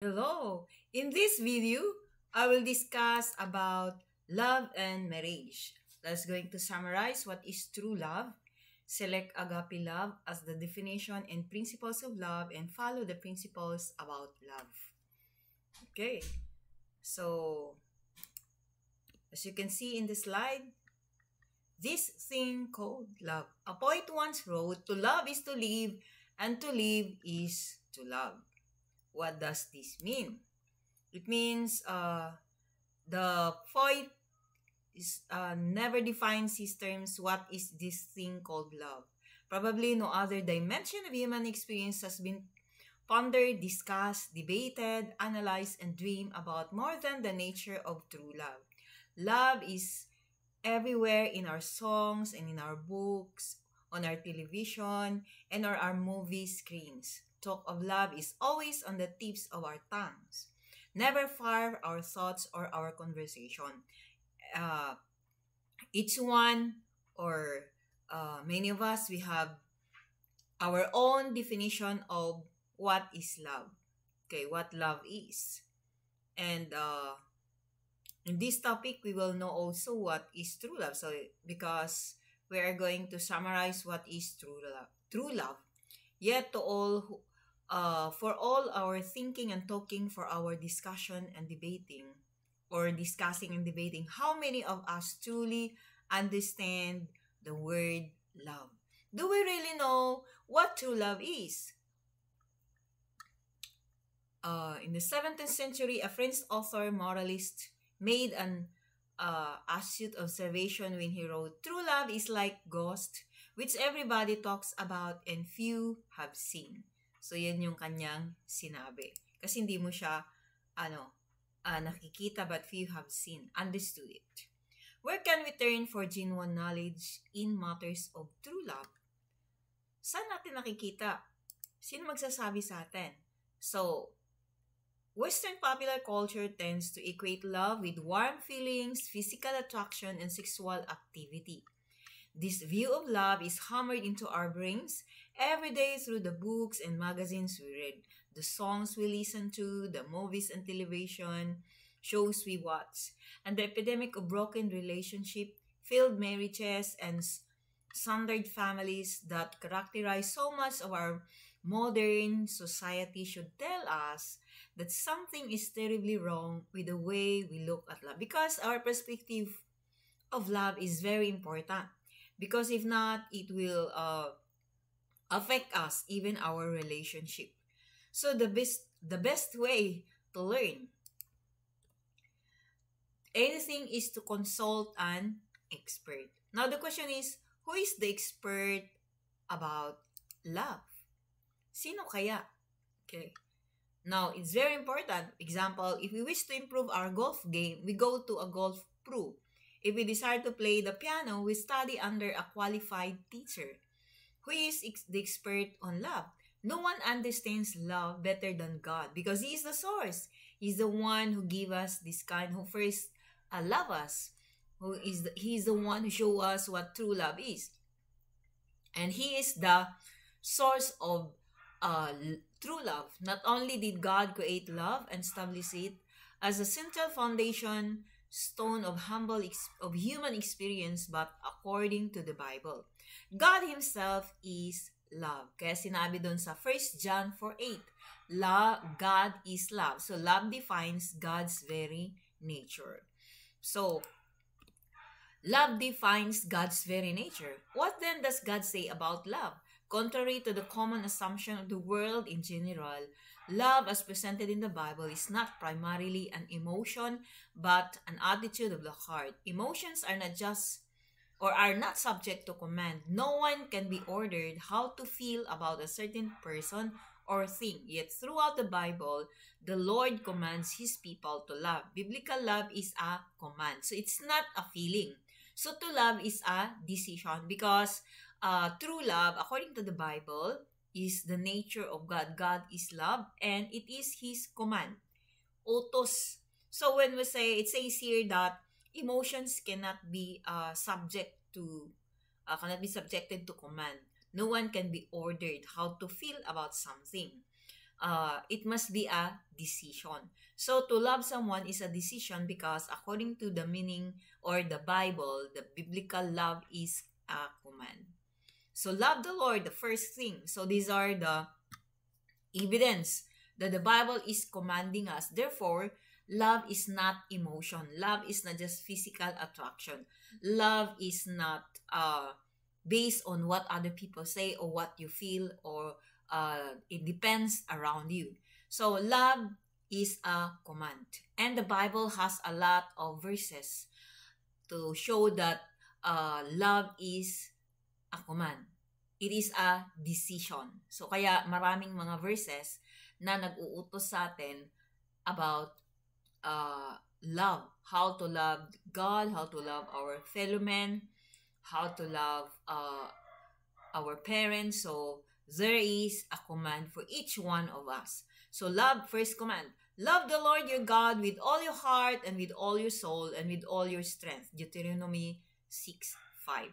Hello. In this video, I will discuss about love and marriage. That's going to summarize what is true love, select agape love as the definition and principles of love, and follow the principles about love. Okay. So, as you can see in the slide, this thing called love. A poet once wrote, "To love is to live, and to live is to love." What does this mean? It means the poet never defines his terms what is this thing called love. Probably no other dimension of human experience has been pondered, discussed, debated, analyzed, and dreamed about more than the nature of true love. Love is everywhere in our songs and in our books, on our television, and on our movie screens. Talk of love is always on the tips of our tongues, never far our thoughts or our conversation. Uh, each one or many of us, we have our own definition of what is love. Okay, what love is. And in this topic, we will know also what is true love. So, because we are going to summarize what is true love. True love. Yet to all, for all our thinking and talking, for our discussion and debating, or discussing and debating, how many of us truly understand the word love? Do we really know what true love is? In the 17th century, a French author, moralist, made an astute observation when he wrote, "True love is like ghost, which everybody talks about and few have seen." So, yan yung kanyang sinabi. Kasi hindi mo siya, nakikita but few have seen, understood it. Where can we turn for genuine knowledge in matters of true love? Saan natin nakikita? Sino magsasabi sa atin? So, Western popular culture tends to equate love with warm feelings, physical attraction, and sexual activity. This view of love is hammered into our brains every day through the books and magazines we read, the songs we listen to, the movies and television shows we watch, and the epidemic of broken relationship, failed marriages, and sundered families that characterize so much of our modern society should tell us that something is terribly wrong with the way we look at love, because our perspective of love is very important, because if not, it will affect us, even our relationship. So the best way to learn anything is to consult an expert. Now the question is, who is the expert about love? Sino kaya? Okay. Now, it's very important. Example, if we wish to improve our golf game, we go to a golf pro. If we desire to play the piano, we study under a qualified teacher. Who is the expert on love? No one understands love better than God, because He is the source. He's the one who gave us this kind, who first love us. He is the one who show us what true love is. And He is the source of true love. Not only did God create love and establish it as a central foundation stone of of human experience, but according to the Bible, God Himself is love. Kaya sinabi doon sa 1 John 4:8, God is love. So love defines God's very nature. So love defines God's very nature. What then does God say about love? Contrary to the common assumption of the world in general, love as presented in the Bible is not primarily an emotion, but an attitude of the heart. Emotions are not just or are not subject to command. No one can be ordered how to feel about a certain person or thing. Yet throughout the Bible, the Lord commands His people to love. Biblical love is a command. So it's not a feeling. So to love is a decision, because true love, according to the Bible, is the nature of God. God is love, and it is His command. Utos. So when we say, it says here that emotions cannot be subjected to command. No one can be ordered how to feel about something. it must be a decision. So to love someone is a decision because according to the meaning or the Bible, the biblical love is a command. So love the Lord, the first thing. So these are the evidence that the Bible is commanding us. Therefore, love is not emotion. Love is not just physical attraction. Love is not based on what other people say or what you feel, or it depends around you. So love is a command. And the Bible has a lot of verses to show that love is a command. It is a decision. So kaya maraming mga verses na nag-uutos sa atin about love. How to love God, how to love our fellow men, how to love our parents. So there is a command for each one of us. So love, first command. Love the Lord your God with all your heart and with all your soul and with all your strength. Deuteronomy 6:5.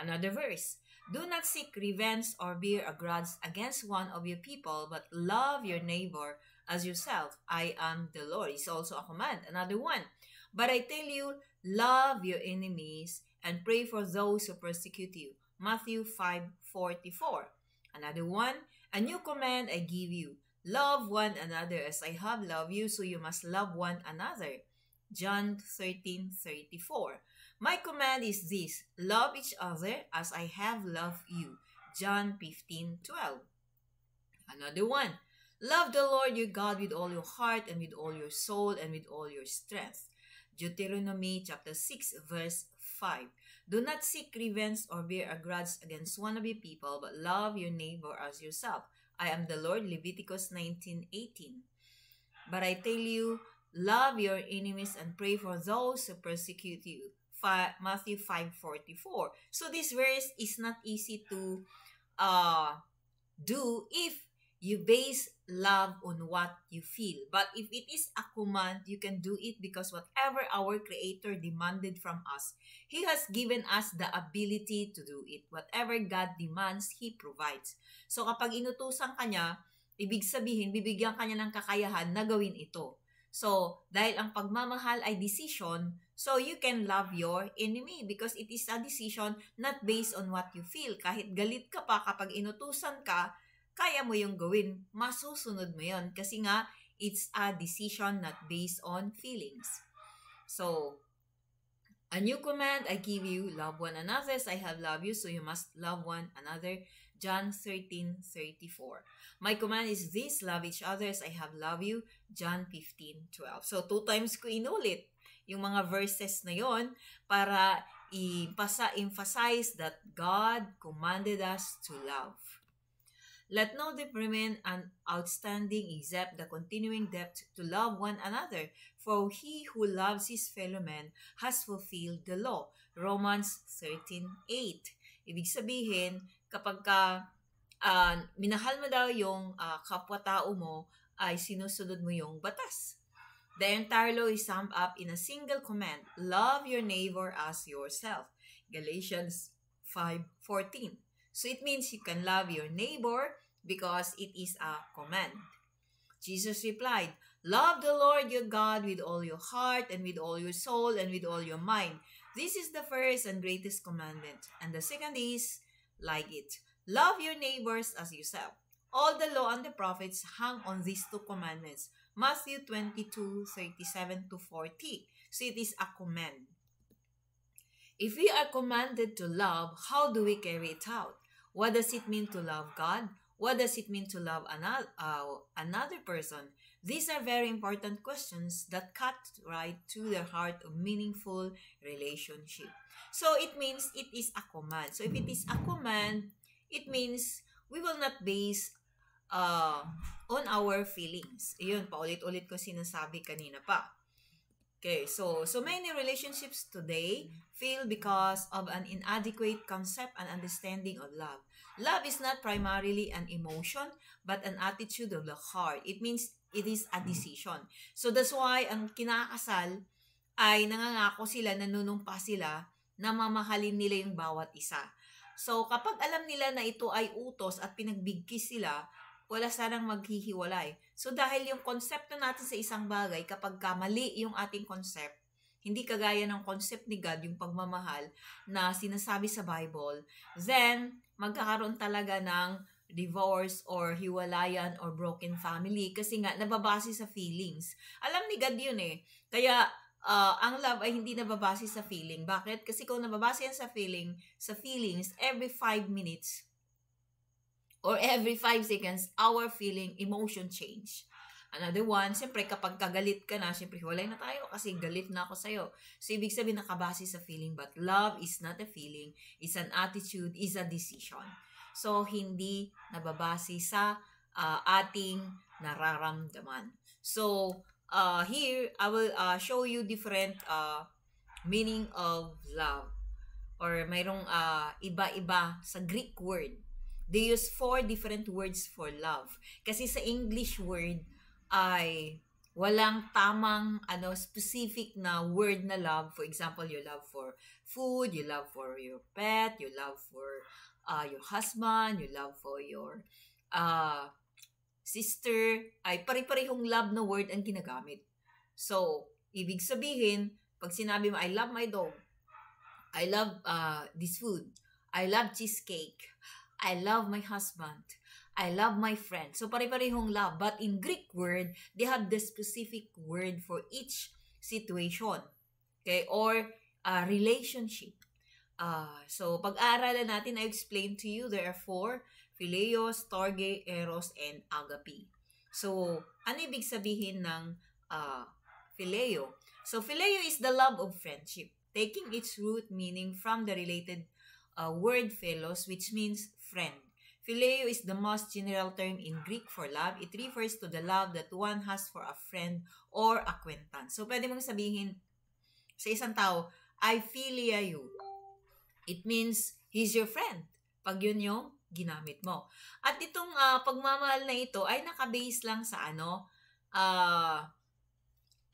Another verse. Do not seek revenge or bear a grudge against one of your people, but love your neighbor as yourself. I am the Lord. It's also a command. Another one. But I tell you, love your enemies and pray for those who persecute you. Matthew 5:44. Another one. A new command I give you. Love one another as I have loved you, so you must love one another. John 13:34. My command is this, love each other as I have loved you. John 15:12. Another one, love the Lord your God with all your heart and with all your soul and with all your strength. Deuteronomy chapter 6 verse 5. Do not seek revenge or bear a grudge against one of your people, but love your neighbor as yourself. I am the Lord. Leviticus 19:18. But I tell you, love your enemies and pray for those who persecute you. Matthew 5:44. So this verse is not easy to do if you base love on what you feel. But if it is a command, you can do it because whatever our Creator demanded from us, He has given us the ability to do it. Whatever God demands, He provides. So kapag inutusan ka niya, ibig sabihin, bibigyan ka niya ng kakayahan na gawin ito. So, dahil ang pagmamahal ay decision, so you can love your enemy because it is a decision not based on what you feel. Kahit galit ka pa, kapag inutusan ka, kaya mo yung gawin. Masusunod mo yun. Kasi nga, it's a decision not based on feelings. So, a new command I give you, love one another as I have loved you, so you must love one another. John 13:34. My command is this, love each other as I have loved you. John 15:12. So, 2 times ko inulit yung mga verses na yon para emphasize that God commanded us to love. Let no depth remain outstanding except the continuing depth to love one another. For he who loves his fellow man has fulfilled the law. Romans 13:8. Ibig sabihin, kapag minahal mo daw yung kapwa-tao mo, ay sinusunod mo yung batas. The entire law is summed up in a single command. Love your neighbor as yourself. Galatians 5:14. So it means you can love your neighbor because it is a command. Jesus replied, love the Lord your God with all your heart and with all your soul and with all your mind. This is the first and greatest commandment. And the second is like it. Love your neighbors as yourself. All the law and the prophets hang on these 2 commandments. Matthew 22:37-40. So it is a command. If we are commanded to love, how do we carry it out? What does it mean to love God? What does it mean to love another person? These are very important questions that cut right to the heart of meaningful relationship. So it means it is a command. So if it is a command, it means we will not base on our feelings. Iyon, paulit-ulit ko sinasabi kanina pa. Okay, so many relationships today fail because of an inadequate concept and understanding of love. Love is not primarily an emotion, but an attitude of the heart. It means it is a decision. So that's why ang kinakasal ay nangangako sila, nanunumpa sila na mamahalin nila yung bawat isa. So kapag alam nila na ito ay utos at pinagbigkis sila, wala sanang maghihiwalay. So dahil yung konsepto natin sa isang bagay, kapag mali yung ating concept, hindi kagaya ng concept ni God, yung pagmamahal na sinasabi sa Bible, then magkakaroon talaga ng divorce or hiwalayan or broken family kasi nga nababase sa feelings. Alam ni God yun eh. Kaya ang love ay hindi nababase sa feeling. Bakit? Kasi kung nababase yan sa feelings, every 5 minutes or every 5 seconds, our feeling, emotion change. Another one, siyempre kapag kagalit ka na, siyempre hiwalay na tayo kasi galit na ako sa'yo. So, ibig sabihin nakabase sa feeling. But love is not a feeling. It's an attitude, is a decision. So, hindi nababase sa ating nararamdaman. So, here, I will show you different meaning of love. Or mayroong iba-iba sa Greek word. They use 4 different words for love. Kasi sa English word ay walang tamang specific na word na love. For example, you love for food, you love for your pet, you love for your husband, you love for your sister. Ay pare-parehong love na word ang ginagamit. So, ibig sabihin, pag sinabi mo, I love my dog, I love this food, I love cheesecake, I love my husband, I love my friend. So, pare-parehong love. But in Greek word, they have the specific word for each situation. Okay? Or relationship. So, pag-aaralan natin, I explained to you, there are 4. Phileo, Storge, Eros, and Agape. So, ano ibig sabihin ng Phileo? So, Phileo is the love of friendship, taking its root meaning from the related word philos, which means friend. Phileo is the most general term in Greek for love. It refers to the love that one has for a friend or acquaintance. So, pwede mong sabihin sa isang tao, I philia you. It means, he's your friend. Pag yun yung ginamit mo. At itong pagmamahal na ito ay nakabase lang sa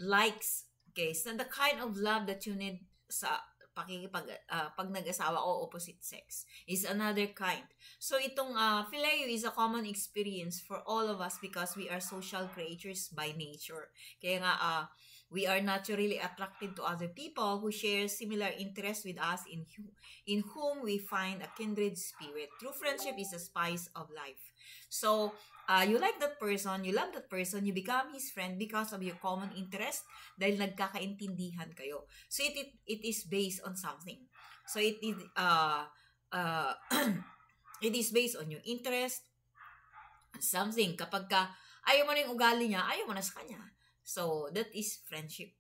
likes. Okay, so the kind of love that you need sa pag nag-asawa o opposite sex is another kind. So itong phileo is a common experience for all of us because we are social creatures by nature. Kaya nga we are naturally attracted to other people who share similar interests with us, in whom we find a kindred spirit. True friendship is a spice of life. So, you like that person, you love that person, you become his friend because of your common interest dahil nagkakaintindihan kayo. So, it is based on something. So, it is it is based on your interest, something. Kapag ayaw mo na yung ugali niya, ayaw mo na sa kanya. So, that is friendship.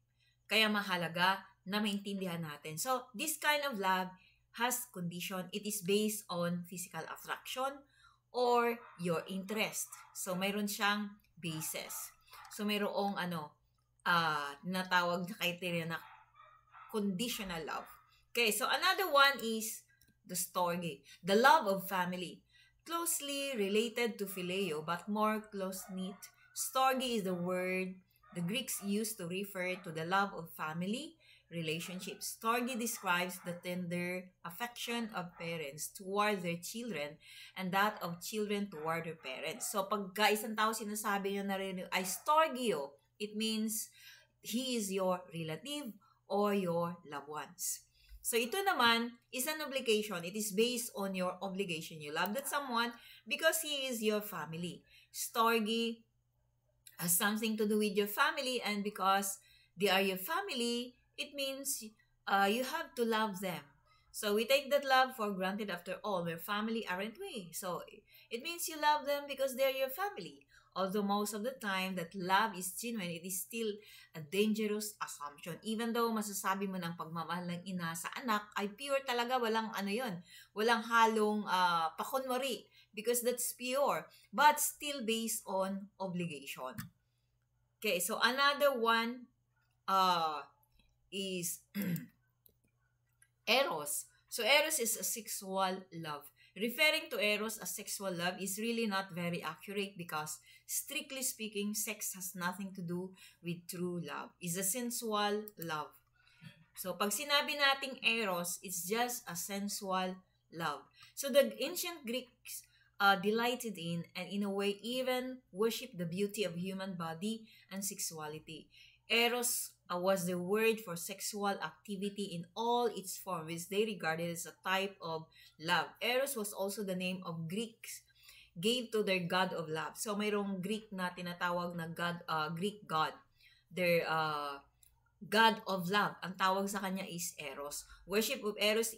Kaya mahalaga na maintindihan natin. So, this kind of love has condition. It is based on physical attraction or your interest. So, mayroon siyang basis. So, mayroong natawag na criteria na conditional love. Okay, so another one is the storge, the love of family. Closely related to phileo, but more close-knit. Storge is the word the Greeks used to refer to the love of family relationships. Storge describes the tender affection of parents toward their children and that of children toward their parents. So, pagka isang tao sinasabi niya na rin, ay storgio, it means he is your relative or your loved ones. So, ito naman is an obligation. It is based on your obligation. You love that someone because he is your family. Storge has something to do with your family, and because they are your family, it means you have to love them. So we take that love for granted. After all, we're family, aren't we? So it means you love them because they're your family. Although most of the time that love is genuine, it is still a dangerous assumption. Even though masasabi mo ng pagmamahal ng ina sa anak ay pure talaga, walang walang halong pakunwari, because that's pure, but still based on obligation. Okay, so another one is Eros. So Eros is a sexual love. Referring to Eros as sexual love is really not very accurate because, strictly speaking, sex has nothing to do with true love. It's a sensual love. So, pag sinabi nating Eros, it's just a sensual love. So, the ancient Greeks delighted in, and in a way even worship the beauty of human body and sexuality. Eros was the word for sexual activity in all its forms, which they regarded as a type of love. Eros was also the name of Greeks gave to their god of love. So mayroong Greek na tinatawag na god, Greek god. Their god of love. Ang tawag sa kanya is Eros. Worship of Eros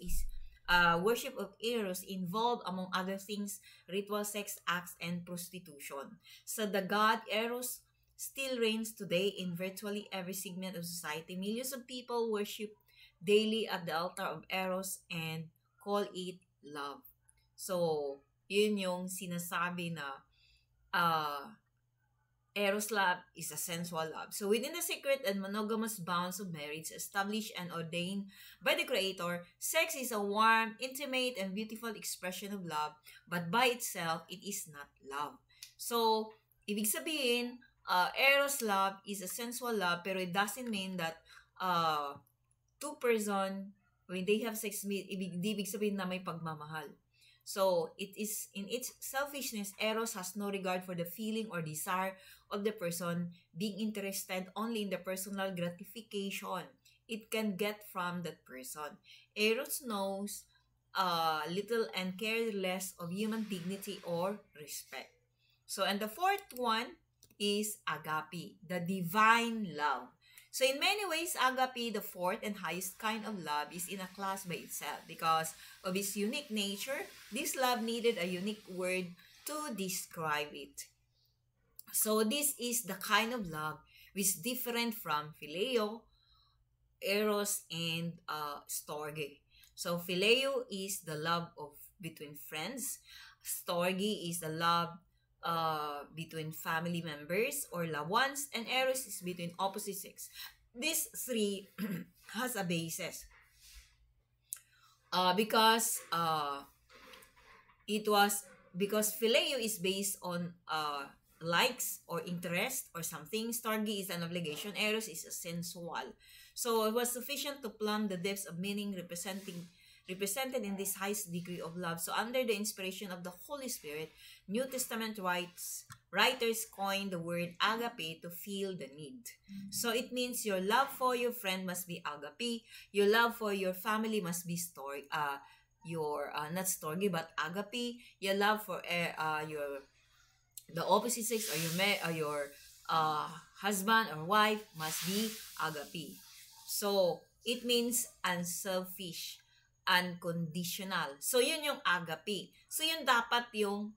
involved, among other things, ritual sex acts and prostitution. So the god Eros still reigns today in virtually every segment of society. Millions of people worship daily at the altar of Eros and call it love. So, yun yung sinasabi na uh, Eros love is a sensual love. So within the secret and monogamous bounds of marriage established and ordained by the Creator, sex is a warm, intimate, and beautiful expression of love, but by itself, it is not love. So, ibig sabihin, Eros love is a sensual love, pero it doesn't mean that two person, when they have sex, ibig sabihin na may pagmamahal. So, it is in its selfishness, Eros has no regard for the feeling or desire of the person, being interested only in the personal gratification it can get from that person. Eros knows little and cares less of human dignity or respect. So, and the fourth one is agape, the divine love. So in many ways, agape, the fourth and highest kind of love, is in a class by itself because of its unique nature. This love needed a unique word to describe it. So this is the kind of love which is different from phileo, eros, and storge. So phileo is the love of between friends. Storge is the love between family members or loved ones, and eros is between opposite sex. These three has a basis because phileo is based on likes or interest or something. Storge is an obligation. Eros is a sensual. So it was sufficient to plumb the depths of meaning represented in this highest degree of love. So under the inspiration of the Holy Spirit, New Testament writers coined the word agape to feel the need. So it means your love for your friend must be agape. Your love for your family must be not storge but agape. Your love for the opposite sex or your husband or wife must be agape. So it means unselfish, unconditional. So, yun yung agape. So, yun dapat yung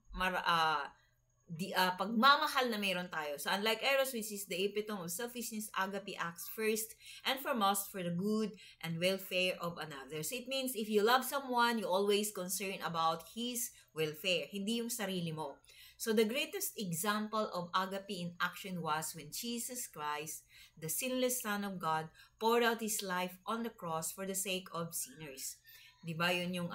pagmamahal na mayroon tayo. So, unlike eros, which is the epitome of selfishness, agape acts first and foremost for the good and welfare of another. So, it means if you love someone, you always concerned about his welfare, hindi yung sarili mo. So, the greatest example of agape in action was when Jesus Christ, the sinless Son of God, poured out His life on the cross for the sake of sinners. Diba yun yung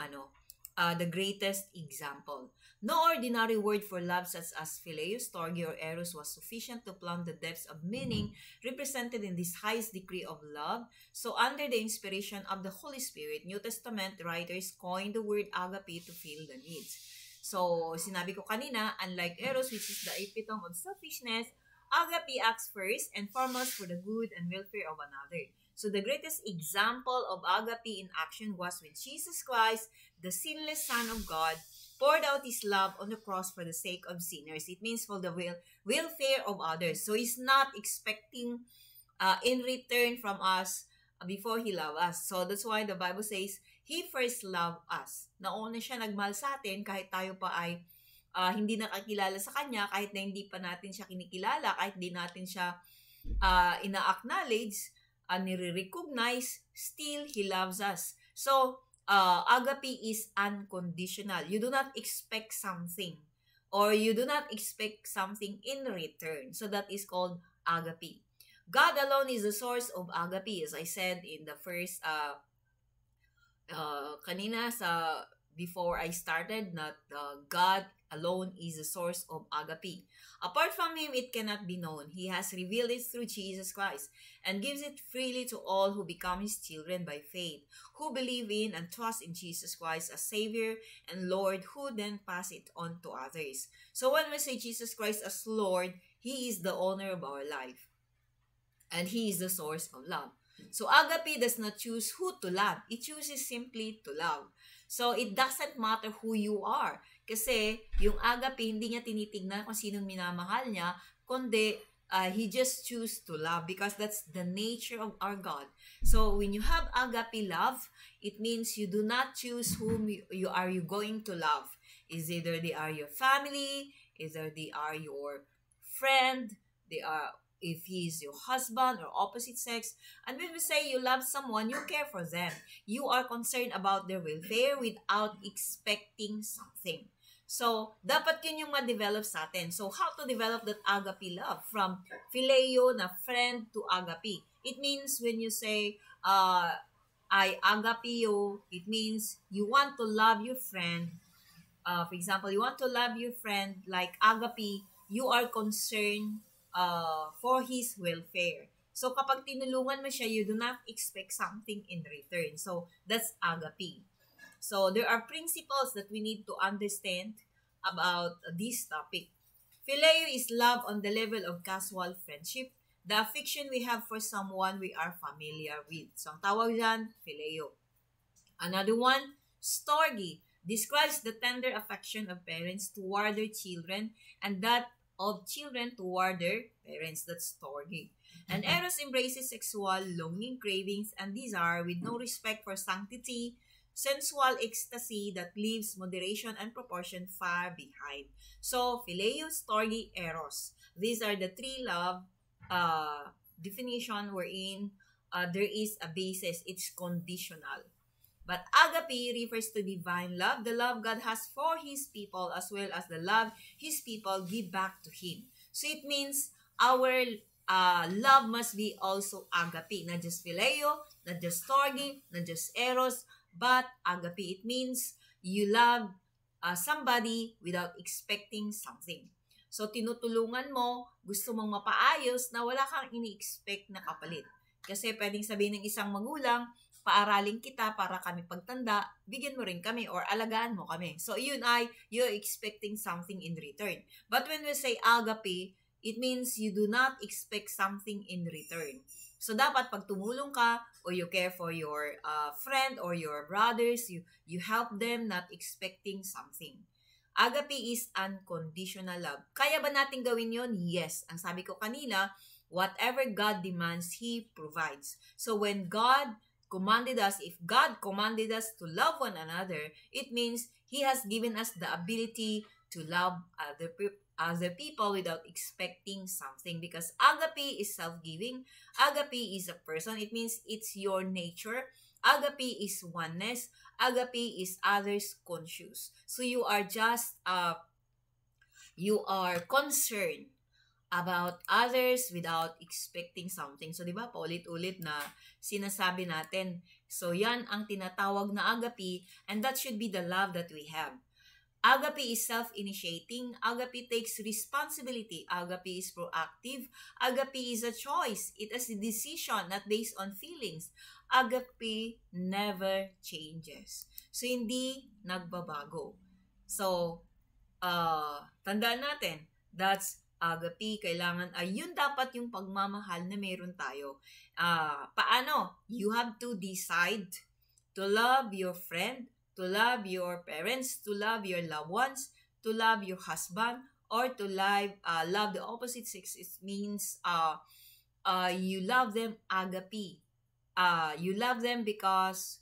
the greatest example. No ordinary word for love such as phileo, storge, or eros was sufficient to plumb the depths of meaning represented in this highest degree of love. So under the inspiration of the Holy Spirit, New Testament writers coined the word agape to fill the needs. So sinabi ko kanina, unlike eros, which is the epitome of selfishness, agape acts first and foremost for the good and welfare of another. So the greatest example of agape in action was when Jesus Christ, the sinless Son of God, poured out His love on the cross for the sake of sinners. It means for the welfare of others. So He's not expecting in return from us before He loved us. So that's why the Bible says, He first loved us. Nauna siya nagmahal sa atin kahit tayo pa ay hindi nakakilala sa Kanya, kahit na hindi pa natin siya kinikilala, kahit di natin siya ina-acknowledge, nire-recognize, still He loves us. So, agape is unconditional. You do not expect something or you do not expect something in return. So, that is called agape. God alone is the source of agape. As I said in the first, kanina before I started, not God alone is the source of agape. Apart from him, it cannot be known. He has revealed it through Jesus Christ and gives it freely to all who become his children by faith, who believe in and trust in Jesus Christ as Savior and Lord, who then pass it on to others. So when we say Jesus Christ as Lord, he is the owner of our life and he is the source of love. So agape does not choose who to love. It chooses simply to love. So it doesn't matter who you are. Kasi yung agape, hindi niya tinitignan kung sinong minamahal niya, kundi he just choose to love because that's the nature of our God. So when you have agape love, it means you do not choose whom you are going to love. Is either they are your family, either they are your friend, they are if he is your husband or opposite sex. And when we say you love someone, you care for them. You are concerned about their welfare without expecting something. So, dapat yun yung ma-develop sa atin. So, how to develop that agape love? From phileo na friend to agape. It means when you say, I agape you, it means you want to love your friend. For example, you want to love your friend like agape, you are concerned for his welfare. So, kapag tinulungan mo siya, you do not expect something in return. So, that's agape. So, there are principles that we need to understand about this topic. Phileo is love on the level of casual friendship. The affection we have for someone we are familiar with. So, ang tawag dyan, phileo. Another one, storge, describes the tender affection of parents toward their children and that of children toward their parents. That's storge. And eros embraces sexual longing, cravings, and desire with no respect for sanctity, sensual ecstasy that leaves moderation and proportion far behind. So, phileo, storge, eros. These are the three love definition wherein there is a basis. It's conditional. But agape refers to divine love, the love God has for his people as well as the love his people give back to him. So it means our love must be also agape, not just phileo, not just storge, not just eros, but agape. It means you love somebody without expecting something. So tinutulungan mo, gusto mong mapaayos na wala kang ini-expect na kapalit. Kasi pwedeng sabihin ng isang magulang, paaralin kita para kami pagtanda, bigyan mo rin kami or alagaan mo kami. So, yun ay, you're expecting something in return. But when we say agape, it means you do not expect something in return. So, dapat pag tumulong ka or you care for your friend or your brothers, you help them not expecting something. Agape is unconditional love. Kaya ba natin gawin yon? Yes. Ang sabi ko kanina, whatever God demands, He provides. So, when God commanded us, if God commanded us to love one another, it means He has given us the ability to love other people without expecting something. Because agape is self-giving. Agape is a person. It means it's your nature. Agape is oneness. Agape is others conscious. So you are just, you are concerned about others without expecting something. So, di ba, paulit-ulit na sinasabi natin. So, yan ang tinatawag na agape, and that should be the love that we have. Agape is self-initiating. Agape takes responsibility. Agape is proactive. Agape is a choice. It is a decision, not based on feelings. Agape never changes. So, hindi nagbabago. So, tandaan natin, that's agape. Kailangan, yun dapat yung pagmamahal na meron tayo. Paano? You have to decide to love your friend, to love your parents, to love your loved ones, to love your husband, or to love the opposite sex. It means you love them agape. You love them because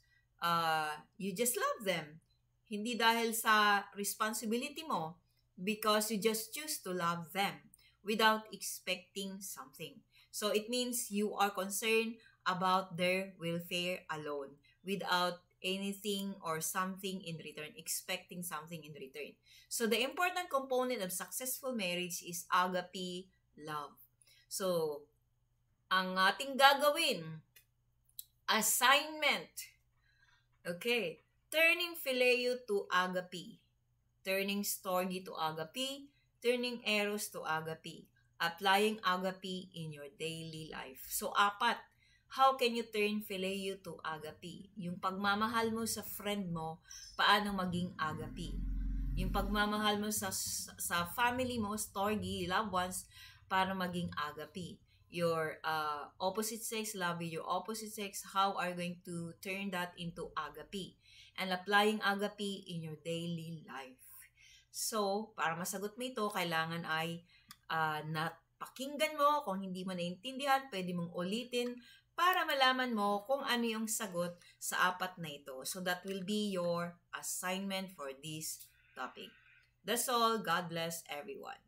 you just love them. Hindi dahil sa responsibility mo, because you just choose to love them without expecting something. So it means you are concerned about their welfare alone without anything or something in return, expecting something in return. So the important component of successful marriage is agape love. So, ang ating gagawin, assignment. Okay, turning phileo to agape. turning storge to agape, turning eros to agape, applying agape in your daily life. So, 4, how can you turn phileo to agape? Yung pagmamahal mo sa friend mo, paano maging agape? Yung pagmamahal mo sa family mo, storge, loved ones, para maging agape. Your opposite sex, loving your opposite sex, how are you going to turn that into agape? And applying agape in your daily life. So, para masagot mo ito, kailangan ay napakinggan mo. Kung hindi mo naintindihan, pwede mong ulitin para malaman mo kung ano yung sagot sa 4 na ito. So, that will be your assignment for this topic. That's all. God bless everyone.